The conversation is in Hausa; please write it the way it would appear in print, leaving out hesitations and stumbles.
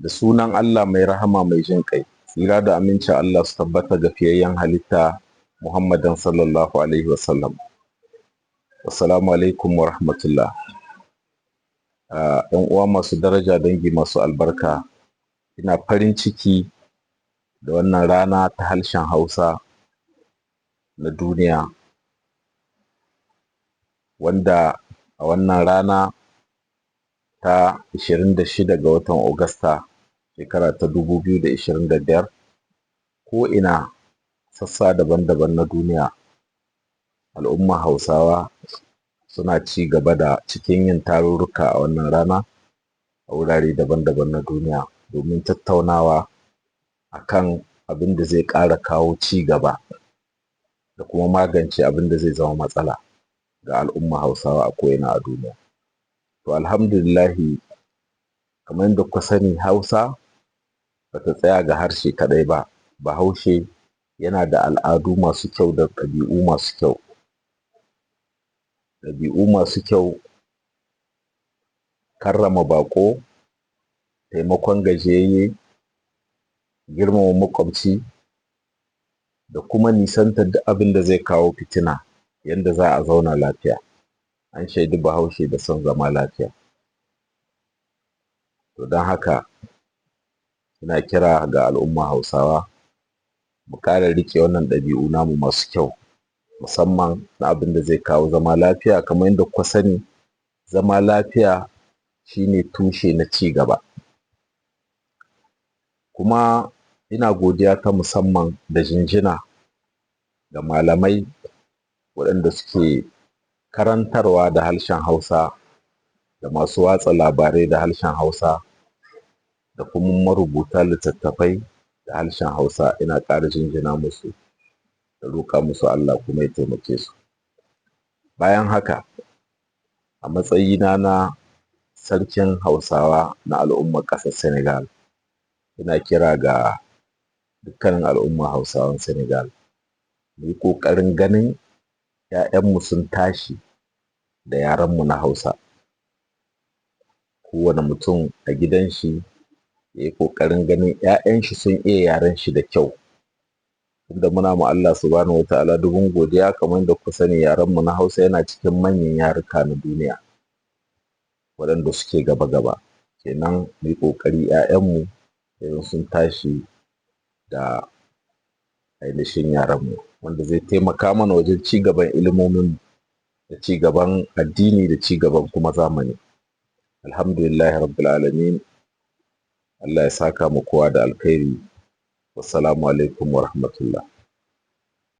Da sunan Allah mai rahama mai jin ƙai, tsira da amincin Allah su tabbata ga fiyayyen halitta Muhammadan sallallahu alaihi wasallam. Assalamu alaikum wa rahmatullah. ‘Yan uwa masu daraja, dangi masu albarka, ina farin ciki da wannan rana ta harshen Hausa na duniya, wanda a wannan rana ta 26 ga watan Agusta shekara ta 2025, ko'ina sassa daban-daban na duniya al'umman Hausawa suna ci gaba da cikin yin tarurruka a wannan rana a wurare daban-daban na duniya domin tattaunawa akan abin da zai ƙara kawo ci gaba da kuma magance abin da zai zama matsala ga al'umman Hausawa a ko'ina a duniya. To alhamdulillahi, kamar yadda kuka sani, Hausa bata tsaya ga harshe kaɗai ba. Bahaushe yana da al'adu masu kyau da ɗabi'u masu kyau. Ɗabi'u masu kyau, karrama baƙo, taimakon gajiyayye, girmama maƙwabci, da kuma nisantar duk abin da zai kawo fitina yanda za a zauna lafiya. An shaidi Bahaushe da son zama lafiya. To don haka ina kira ga al'umman Hausawa mu ƙara riƙe wannan ɗabi'u namu masu kyau, musamman na abin da zai kawo zama lafiya. Kamar yadda kuka sani, zama lafiya shine tushe na ci gaba. Kuma ina godiya ta musamman da jinjina ga malamai waɗanda suke karantarwa da harshen Hausa, da masu watsa labarai da harshen Hausa, da kuma marubuta littattafai da harshen Hausa. Ina ƙara jinjina musu da roƙa musu Allah kuma ya taimake su. Bayan haka, a matsayina na sarkin Hausawa na al'ummar ƙasar Senegal, ina kira ga dukkanin al'ummar Hausawan Senegal mu yi ƙoƙarin ganin ‘ya'yanmu sun tashi da yarenmu na Hausa. Kowane mutum a gidan shi ya yi ƙoƙarin ganin ‘ya'yan shi sun iya yaren shi da kyau, tunda muna ma Allah subhanahu wa ta'ala dubun godiya. Kamar yadda kuka sani, yarenmu na Hausa yana cikin manyan yaruka na duniya waɗanda suke gaba-gaba. Kenan mu yi ƙoƙari ‘ya'yanmu idan sun tashi da ainihin yarenmu, wanda zai taimaka mana wajen ci gaban ilimominmu, da ci gaban addini, da ci gaban kuma zamani. Alhamdulillahi rabbil alamin. Allah ya saka ma kowa da alkhairi. Wassalamu alaikum wa rahmatullah.